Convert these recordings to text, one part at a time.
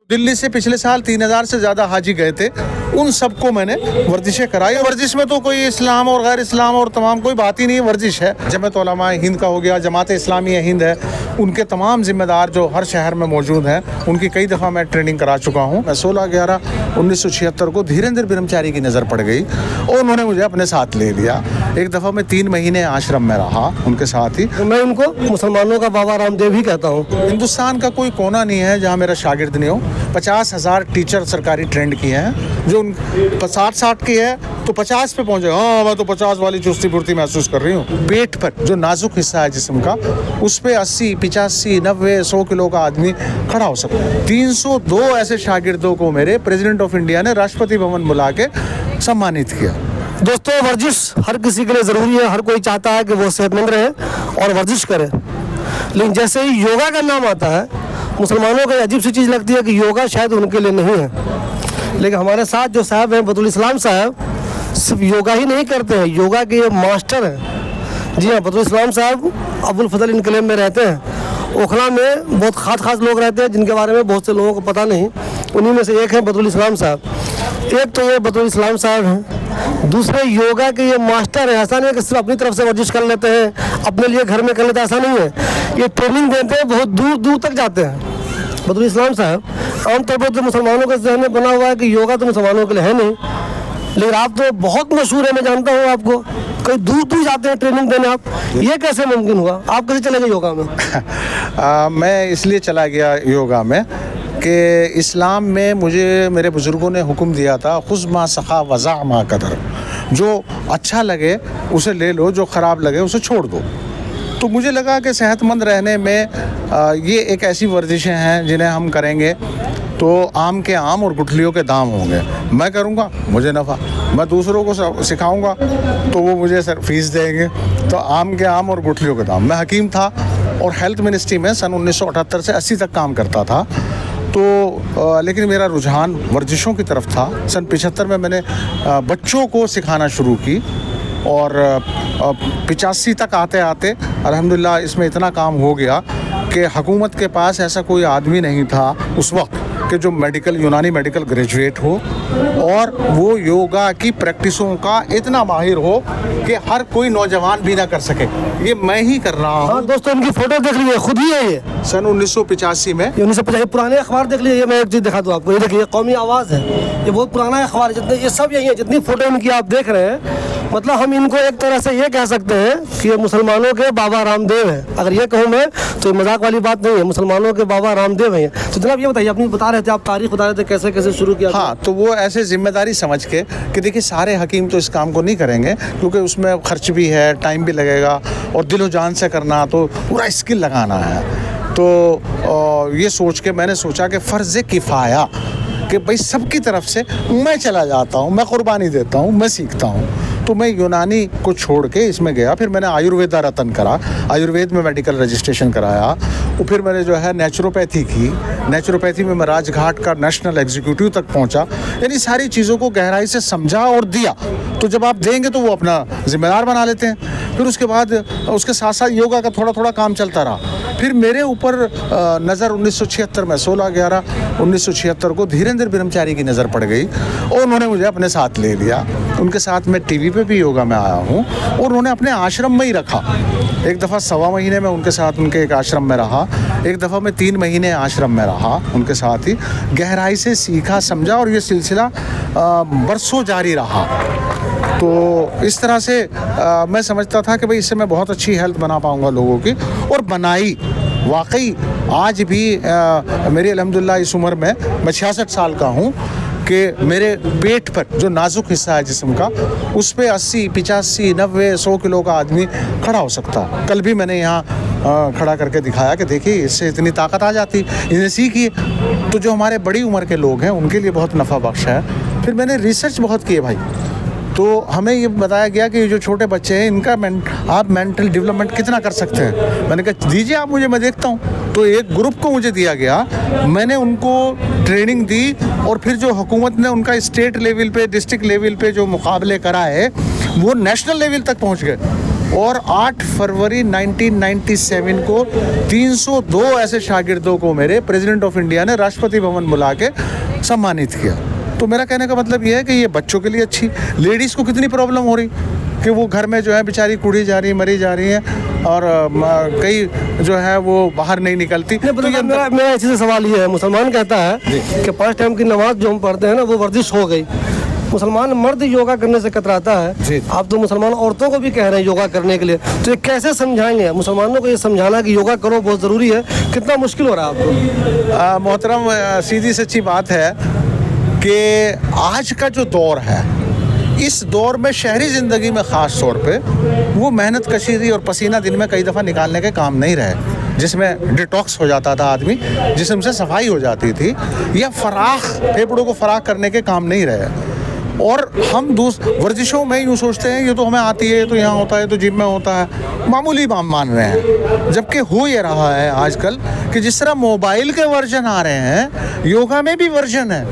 दिल्ली से पिछले साल 3000 से ज़्यादा हाजी गए थे, उन सबको मैंने वर्जिशें कराई। वर्जिश में तो कोई इस्लाम और गैर इस्लाम और तमाम कोई बात ही नहीं है, वर्जिश है। जमात उलमा हिंद का हो गया, जमात इस्लामी हिंद है, उनके तमाम जिम्मेदार जो हर शहर में मौजूद हैं, उनकी कई दफ़ा मैं ट्रेनिंग करा चुका हूँ। 16/11/1976 को धीरेन्द्र ब्रह्मचारी की नज़र पड़ गई और उन्होंने मुझे अपने साथ ले लिया। एक दफ़ा मैं 3 महीने आश्रम में रहा उनके साथ ही। मैं उनको मुसलमानों का बाबा रामदेव ही कहता हूँ। हिंदुस्तान का कोई कोना नहीं है जहाँ मेरा शागिर्द नहीं हो। 50,000 टीचर सरकारी ट्रेंड किए हैं, जो 60 की है तो 50 पे पहुंचे। हाँ, मैं तो 50 वाली चुस्ती फुर्ती महसूस कर रही हूँ। पेट पर जो नाजुक हिस्सा है जिस्म का, उस पे 80, 85, 90, 100 किलो का आदमी खड़ा हो सकता है। 302 ऐसे शागिर्दों को मेरे प्रेसिडेंट ऑफ इंडिया ने राष्ट्रपति भवन बुला के सम्मानित किया। दोस्तों, वर्जिश हर किसी के लिए ज़रूरी है। हर कोई चाहता है कि वो सेहतमंद रहे और वर्जिश करे, लेकिन जैसे ही योगा का नाम आता है, मुसलमानों को अजीब सी चीज़ लगती है कि योगा शायद उनके लिए नहीं है। लेकिन हमारे साथ जो साहब हैं, बतुल इस्लाम साहब, सिर्फ योगा ही नहीं करते हैं, योगा के ये मास्टर हैं। जी हाँ, बतुल इस्लाम साहब अबुल फजल इनकलेब में रहते हैं। ओखला में बहुत खास लोग रहते हैं जिनके बारे में बहुत से लोगों को पता नहीं। उन्हीं में से एक है बतुल इस्लाम साहब। एक तो ये बतुल इस्लाम साहब हैं, दूसरे योगा के ये मास्टर हैं। ऐसा नहीं है कि सिर्फ अपनी तरफ से वर्जिश कर लेते हैं, अपने लिए घर में कर लेते हैं, ऐसा नहीं है। ये ट्रेनिंग देते हैं, बहुत दूर दूर तक जाते हैं बतुल इस्लाम साहब। आमतौर पर तो मुसलमानों के जहन में बना हुआ है कि योगा तो मुसलमानों के लिए है नहीं, लेकिन आप तो बहुत मशहूर है, मैं जानता हूँ आपको। कई दूर दूर जाते हैं ट्रेनिंग देने आप, ये कैसे मुमकिन हुआ? आप कैसे चले गए योगा में? मैं इसलिए चला गया योगा में कि इस्लाम में मुझे मेरे बुज़ुर्गों ने हुक्म दिया था, खुज़ मा सखा वज़ा मा कदर, जो अच्छा लगे उसे ले लो, जो ख़राब लगे उसे छोड़ दो। तो मुझे लगा कि सेहतमंद रहने में ये एक ऐसी वर्जिशें हैं जिन्हें हम करेंगे तो आम के आम और गुठलियों के दाम होंगे। मैं करूँगा, मुझे नफ़ा, मैं दूसरों को सिखाऊंगा तो वो मुझे फीस देंगे। तो आम के आम और गुठलियों के दाम। मैं हकीम था और हेल्थ मिनिस्ट्री में सन 1978 से 80 तक काम करता था। तो लेकिन मेरा रुझान वर्जिशों की तरफ था। सन 75 में मैंने बच्चों को सिखाना शुरू की और 85 तक आते आते अल्हम्दुलिल्लाह इसमें इतना काम हो गया कि हुकूमत के पास ऐसा कोई आदमी नहीं था उस वक्त कि जो यूनानी मेडिकल ग्रेजुएट हो और वो योगा की प्रैक्टिसों का इतना माहिर हो कि हर कोई नौजवान भी ना कर सके। ये मैं ही कर रहा हूँ। हाँ दोस्तों, इनकी फोटो देख लीजिए, खुद ही है ये। सन 1985 में 1985 पुराने अखबार देख लीजिए। मैं एक चीज़ दिखा दूँ आपको, ये देखिए, कौमी आवाज़ है, ये बहुत पुराना अखबार है। जितने ये सब यही है, जितनी फोटो इनकी आप देख रहे हैं, मतलब हम इनको एक तरह से ये कह सकते हैं कि ये मुसलमानों के बाबा रामदेव हैं। अगर ये कहूँ मैं तो मजाक वाली बात नहीं है, मुसलमानों के बाबा रामदेव हैं। तो जनाब ये बताइए, अपनी बता रहे थे, आप तारीख बता रहे थे, कैसे कैसे शुरू किया? हाँ, तो वो ऐसे जिम्मेदारी समझ के कि देखिए सारे हकीम तो इस काम को नहीं करेंगे क्योंकि उसमें खर्च भी है, टाइम भी लगेगा और दिलो जान से करना, तो पूरा स्किल लगाना है। तो ये सोच के मैंने सोचा कि फ़र्ज़ किफ़ाया कि भाई सबकी तरफ से मैं चला जाता हूँ, मैं कुर्बानी देता हूँ, मैं सीखता हूँ। तो मैं यूनानी को छोड़ के इसमें गया। फिर मैंने आयुर्वेदा रतन करा, आयुर्वेद में मेडिकल रजिस्ट्रेशन कराया। और फिर मैंने जो है नेचुरोपैथी की, नेचुरोपैथी में मैं राजघाट का नेशनल एग्जीक्यूटिव तक पहुंचा। यानी सारी चीज़ों को गहराई से समझा और दिया। तो जब आप देंगे तो वो अपना जिम्मेदार बना लेते हैं। फिर उसके बाद उसके साथ साथ योगा का थोड़ा थोड़ा काम चलता रहा। फिर मेरे ऊपर नज़र 1976 में 16/11/1976 को धीरेन्द्र ब्रह्मचारी की नज़र पड़ गई और उन्होंने मुझे अपने साथ ले लिया। उनके साथ मैं टीवी पे भी योगा में आया हूँ और उन्होंने अपने आश्रम में ही रखा। एक दफ़ा 1.25 महीने में उनके साथ उनके एक आश्रम में रहा, एक दफ़ा मैं 3 महीने आश्रम में रहा उनके साथ ही। गहराई से सीखा, समझा और ये सिलसिला बरसों जारी रहा। तो इस तरह से मैं समझता था कि भाई इससे मैं बहुत अच्छी हेल्थ बना पाऊँगा लोगों की, और बनाई। वाकई आज भी मेरी अल्हम्दुलिल्लाह इस उम्र में, मैं 66 साल का हूँ, कि मेरे पेट पर जो नाजुक हिस्सा है जिस्म का, उस पे 80, 85, 90, 100 किलो का आदमी खड़ा हो सकता है। कल भी मैंने यहाँ खड़ा करके दिखाया कि देखिए इससे इतनी ताकत आ जाती, इन्हें सीखिए। तो जो हमारे बड़ी उम्र के लोग हैं उनके लिए बहुत नफ़ा बख्श है। फिर मैंने रिसर्च बहुत किए भाई, तो हमें ये बताया गया कि जो छोटे बच्चे हैं इनका आप मेंटल डेवलपमेंट कितना कर सकते हैं। मैंने कहा दीजिए आप मुझे, मैं देखता हूँ। तो एक ग्रुप को मुझे दिया गया, मैंने उनको ट्रेनिंग दी और फिर जो हुकूमत ने उनका स्टेट लेवल पे, डिस्ट्रिक्ट लेवल पे जो मुकाबले कराए, वो नेशनल लेवल तक पहुँच गए। और 8 फरवरी 1997 को 302 ऐसे शागिर्दों को मेरे प्रेसिडेंट ऑफ इंडिया ने राष्ट्रपति भवन बुला के सम्मानित किया। तो मेरा कहने का मतलब ये है कि ये बच्चों के लिए अच्छी, लेडीज़ को कितनी प्रॉब्लम हो रही कि वो घर में जो है बेचारी कूड़ी जा रही है, मरी जा रही है, और कई जो है वो बाहर नहीं निकलती। तो ये मेरा इसी से सवाल ये है, मुसलमान कहता है कि 5 टाइम की नमाज जो हम पढ़ते हैं ना वो वर्जिश हो गई। मुसलमान मर्द योगा करने से कतराता है, आप तो मुसलमान औरतों को भी कह रहे हैं योगा करने के लिए, तो ये कैसे समझाएंगे? मुसलमानों को ये समझाना कि योगा करो बहुत ज़रूरी है, कितना मुश्किल हो रहा है आपको? मोहतरम, सीधी सच्ची बात है कि आज का जो दौर है, इस दौर में शहरी ज़िंदगी में ख़ास तौर पे वो मेहनत कशीदी और पसीना दिन में कई दफ़ा निकालने के काम नहीं रहे, जिसमें डिटॉक्स हो जाता था आदमी, जिसम से सफाई हो जाती थी, या फराख फेफड़ों को फराख करने के काम नहीं रहे। और हम वर्जिशों में यूँ सोचते हैं ये तो हमें आती है, ये तो यहाँ होता है, तो जिम में होता है, मामूली मान रहे हैं। जबकि हो ये रहा है आजकल कि जिस तरह मोबाइल के वर्जन आ रहे हैं, योगा में भी वर्जन है।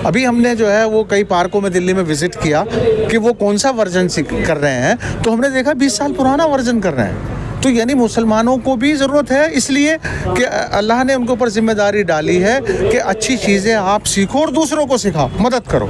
अभी हमने जो है वो कई पार्कों में दिल्ली में विज़िट किया कि वो कौन सा वर्जन कर रहे हैं, तो हमने देखा 20 साल पुराना वर्जन कर रहे हैं। तो यानी मुसलमानों को भी ज़रूरत है, इसलिए कि अल्लाह ने उनके ऊपर जिम्मेदारी डाली है कि अच्छी चीज़ें आप सीखो और दूसरों को सिखाओ, मदद करो।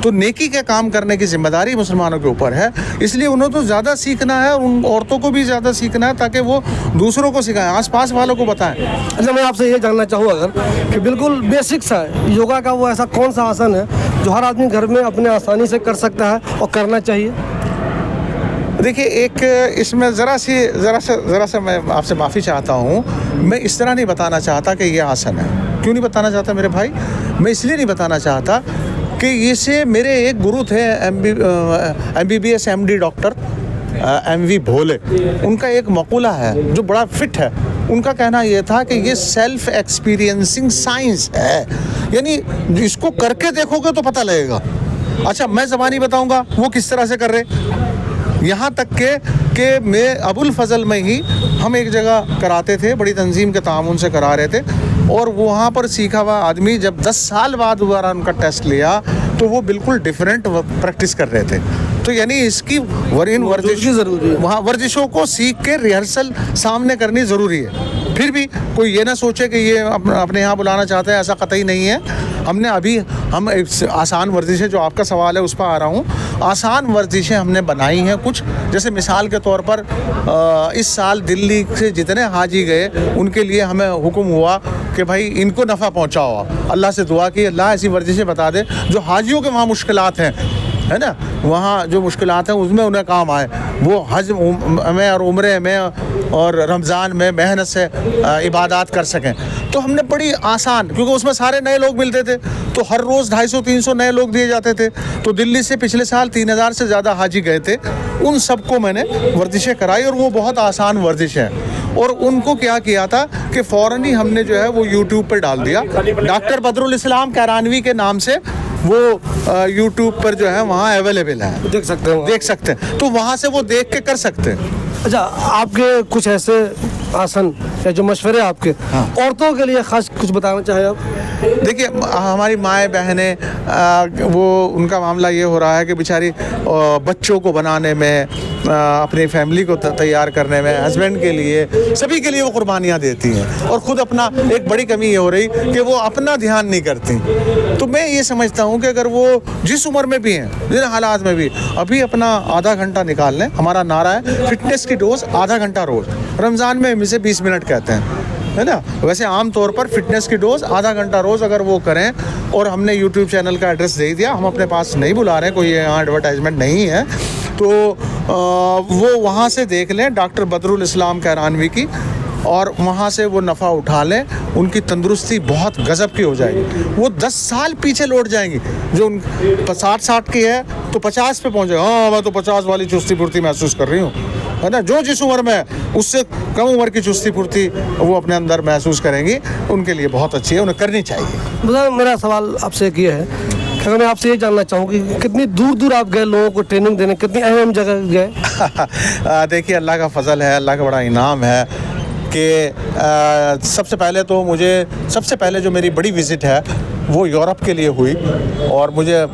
तो नेकी के काम करने की जिम्मेदारी मुसलमानों के ऊपर है, इसलिए उन्हें तो ज़्यादा सीखना है, उन औरतों को भी ज़्यादा सीखना है ताकि वो दूसरों को सिखाएं, आसपास वालों को बताएं। अच्छा, मैं आपसे ये जानना चाहूँ अगर कि बिल्कुल बेसिक सा है योगा का, वो ऐसा कौन सा आसन है जो हर आदमी घर में अपने आसानी से कर सकता है और करना चाहिए? देखिए, एक इसमें ज़रा सा मैं आपसे माफ़ी चाहता हूँ, मैं इस तरह नहीं बताना चाहता कि ये आसन है। क्यों नहीं बताना चाहता मेरे भाई? मैं इसलिए नहीं बताना चाहता कि इसे मेरे एक गुरु थे MBBS MD डॉक्टर MV भोले, उनका एक मकूला है जो बड़ा फिट है। उनका कहना यह था कि ये सेल्फ एक्सपीरियंसिंग साइंस है, यानी इसको करके देखोगे तो पता लगेगा। अच्छा, मैं ज़बानी बताऊंगा वो किस तरह से कर रहे। यहाँ तक के मैं अबुल फजल में ही हम एक जगह कराते थे, बड़ी तंजीम के तामुन से करा रहे थे, और वहाँ पर सीखा हुआ आदमी जब 10 साल बाद दोबारा उनका टेस्ट लिया तो वो बिल्कुल डिफरेंट प्रैक्टिस कर रहे थे। तो यानी इसकी वर्जिश ज़रूरी है, वहाँ वर्जिशों को सीख के रिहर्सल सामने करनी ज़रूरी है। फिर भी कोई ये ना सोचे कि ये अपने यहाँ बुलाना चाहते हैं, ऐसा कतई नहीं है। हमने हम आसान वर्जिशें, जो आपका सवाल है उस पर आ रहा हूँ, आसान वर्जिशें हमने बनाई हैं कुछ। जैसे मिसाल के तौर पर इस साल दिल्ली से जितने हाजी गए उनके लिए हमें हुक्म हुआ कि भाई इनको नफ़ा पहुँचाओ। अल्लाह से दुआ की अल्लाह ऐसी वर्जिशें बता दे जो हाजियों के वहाँ मुश्किलात हैं, है ना, वहाँ जो मुश्किलात हैं उसमें उन्हें काम आए। वो हज में और उम्रे में और रमज़ान में मेहनत से इबादत कर सकें। तो हमने बड़ी आसान, क्योंकि उसमें सारे नए लोग मिलते थे, तो हर रोज़ 250-300 नए लोग दिए जाते थे। तो दिल्ली से पिछले साल 3000 से ज़्यादा हाजी गए थे, उन सबको मैंने वर्जिशें कराई, और वो बहुत आसान वर्जिश हैं। और उनको क्या किया था कि फ़ौरन ही हमने जो है वो यूट्यूब पर डाल दिया। डॉक्टर बदरुल इस्लाम कैरानवी के नाम से वो यूट्यूब पर जो है वहाँ अवेलेबल है, देख सकते हैं। तो वहाँ से वो देख के कर सकते हैं। अच्छा, आपके कुछ ऐसे आसन या जो मशवरे आपके औरतों के लिए खास कुछ बताना चाहें आप? देखिए, हमारी माएँ बहनें, वो उनका मामला ये हो रहा है कि बेचारी बच्चों को बनाने में, अपनी फैमिली को तैयार करने में, हस्बैंड के लिए, सभी के लिए वो कुर्बानियाँ देती हैं, और ख़ुद अपना एक बड़ी कमी ये हो रही कि वो अपना ध्यान नहीं करती। तो मैं ये समझता हूँ कि अगर वो जिस उम्र में भी हैं, जिन हालात में भी, अभी अपना आधा घंटा निकाल लें। हमारा नारा है फिटनेस की डोज आधा घंटा रोज़। रमज़ान में इसे 20 मिनट कहते हैं, है ना। वैसे आम तौर पर फिटनेस की डोज आधा घंटा रोज़ अगर वो करें, और हमने यूट्यूब चैनल का एड्रेस दे दिया, हम अपने पास नहीं बुला रहे हैं, कोई यहाँ एडवर्टाइजमेंट नहीं है, तो वो वहाँ से देख लें डॉक्टर बदरुल इस्लाम कैरानवी की, और वहाँ से वो नफ़ा उठा लें। उनकी तंदुरुस्ती बहुत गज़ब की हो जाएगी। वो 10 साल पीछे लौट जाएंगी। जो 60 की है तो 50 पे पहुँचे, हाँ मैं तो 50 वाली चुस्ती फुर्ती महसूस कर रही हूँ, है ना। जो जिस उम्र में उससे कम उम्र की चुस्ती फुर्ती वो अपने अंदर महसूस करेंगी, उनके लिए बहुत अच्छी है, उन्हें करनी चाहिए। मेरा सवाल आपसे ये है कि मैं आपसे ये जानना चाहूँ कि कितनी दूर दूर आप गए लोगों को ट्रेनिंग देने, कितनी अहम जगह गए? देखिए, अल्लाह का फ़ज़ल है, अल्लाह का बड़ा इनाम है कि सबसे पहले जो मेरी बड़ी विज़िट है वो यूरोप के लिए हुई, और मुझे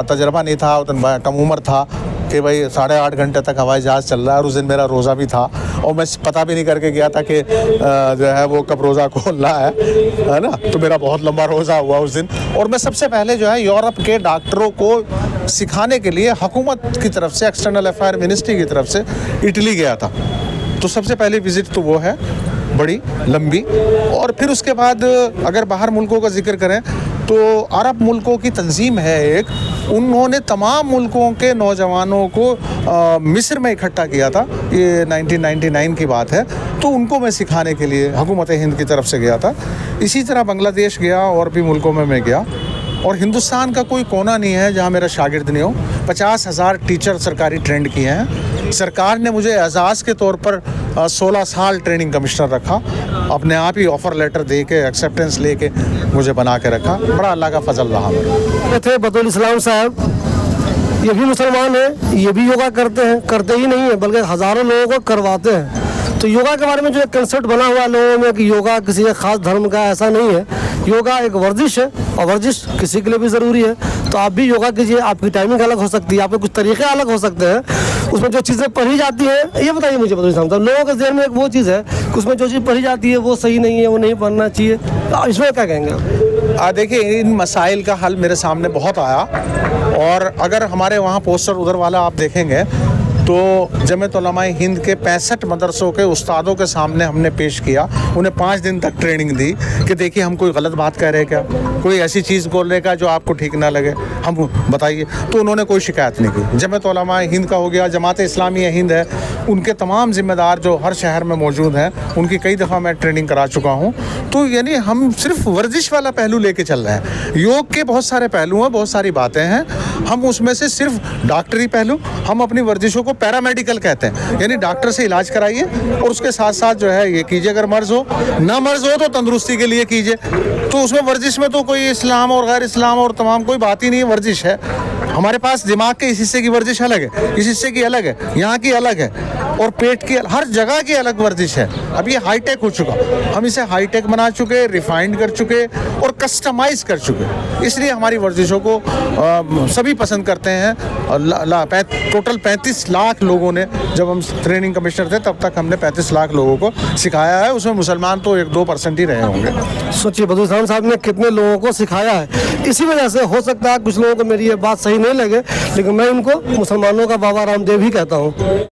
तजर्बा नहीं था, उतना कम उम्र था, कि भाई 8.5 घंटे तक हवाई जहाज़ चल रहा है, और उस दिन मेरा रोज़ा भी था और मैं पता भी नहीं करके गया था कि जो है वो कब रोज़ा खोलना है ना। तो मेरा बहुत लंबा रोज़ा हुआ उस दिन। और मैं सबसे पहले जो है यूरोप के डॉक्टरों को सिखाने के लिए हुकूमत की तरफ से, एक्सटर्नल अफेयर मिनिस्ट्री की तरफ से इटली गया था। तो सबसे पहली विज़िट तो वो है, बड़ी लंबी। और फिर उसके बाद अगर बाहर मुल्कों का जिक्र करें तो अरब मुल्कों की तंजीम है एक, उन्होंने तमाम मुल्कों के नौजवानों को मिस्र में इकट्ठा किया था, ये 1999 की बात है। तो उनको मैं सिखाने के लिए हुकूमत हिंद की तरफ से गया था। इसी तरह बांग्लादेश गया और भी मुल्कों में मैं गया। और हिंदुस्तान का कोई कोना नहीं है जहाँ मेरा शागिर्द नहीं हो। 50,000 टीचर सरकारी ट्रेंड किए हैं। सरकार ने मुझे एजाज़ के तौर पर 16 साल ट्रेनिंग कमिश्नर रखा, अपने आप ही ऑफ़र लेटर दे के, एक्सेप्टेंस लेके मुझे बना के रखा। बड़ा अल्लाह का फजल रहा मेरा। थे बतौल इस्लाम साहब, ये भी मुसलमान हैं, ये भी योगा करते हैं, करते ही नहीं है बल्कि हज़ारों लोगों को करवाते हैं। तो योगा के बारे में जो एक कंसेप्ट बना हुआ है लोगों में कि योगा किसी एक ख़ास धर्म का, ऐसा नहीं है। योगा एक वर्जिश है और वर्जिश किसी के लिए भी ज़रूरी है। तो आप भी योगा कीजिए, आपकी टाइमिंग अलग हो सकती है, आपके कुछ तरीक़े अलग हो सकते हैं। उसमें जो चीज़ें पढ़ी जाती हैं, ये बताइए मुझे बतौल इस्लाम साहब, लोगों के ज़हन में एक वो चीज़ है कि उसमें जो चीज़ पढ़ी जाती है वो सही नहीं है, वो नहीं पढ़ना चाहिए। इसमें क्या कहेंगे आप? देखिए, इन मसाइल का हल मेरे सामने बहुत आया। और अगर हमारे वहाँ पोस्टर उधर वाला आप देखेंगे तो जमीयत उलमाए हिंद के 65 मदरसों के उस्तादों के सामने हमने पेश किया। उन्हें 5 दिन तक ट्रेनिंग दी कि देखिए हम कोई गलत बात कह रहे हैं क्या, कोई ऐसी चीज़ बोल रहे का जो आपको ठीक ना लगे, हम बताइए। तो उन्होंने कोई शिकायत नहीं की। जमीयत उलमाए हिंद का हो गया, जमात इस्लामी हिंद है, उनके तमाम जिम्मेदार जो हर शहर में मौजूद हैं, उनकी कई दफ़ा मैं ट्रेनिंग करा चुका हूँ। तो यानी हम सिर्फ वर्जिश वाला पहलू लेके चल रहे हैं। योग के बहुत सारे पहलू हैं, बहुत सारी बातें हैं। हम उसमें से सिर्फ डॉक्टरी पहलू, हम अपनी वर्जिशों को पैरामेडिकल कहते हैं, यानी डॉक्टर से इलाज कराइए और उसके साथ साथ जो है ये कीजिए। अगर मर्ज हो, ना मर्ज हो तो तंदुरुस्ती के लिए कीजिए। तो उसमें वर्जिश में तो कोई इस्लाम और गैर इस्लाम और तमाम कोई बात ही नहीं है। वर्जिश है हमारे पास, दिमाग के इस हिस्से की वर्जिश अलग है, इस हिस्से की अलग है, यहाँ की अलग है, और पेट की हर जगह की अलग वर्जिश है। अब ये हाईटेक हो चुका, हम इसे हाईटेक बना चुके, रिफाइंड कर चुके और कस्टमाइज कर चुके। इसलिए हमारी वर्जिशों को सभी पसंद करते हैं। टोटल 35 लाख लोगों ने, जब हम ट्रेनिंग कमिश्नर थे तब तक हमने 35 लाख लोगों को सिखाया है। उसमें मुसलमान तो 1-2% ही रहे होंगे। सोचिए बतौल इस्लाम साहब ने कितने लोगों को सिखाया है। इसी वजह से हो सकता है कुछ लोगों को मेरी ये बात सही नहीं लगे, लेकिन मैं इनको मुसलमानों का बाबा रामदेव ही कहता हूँ।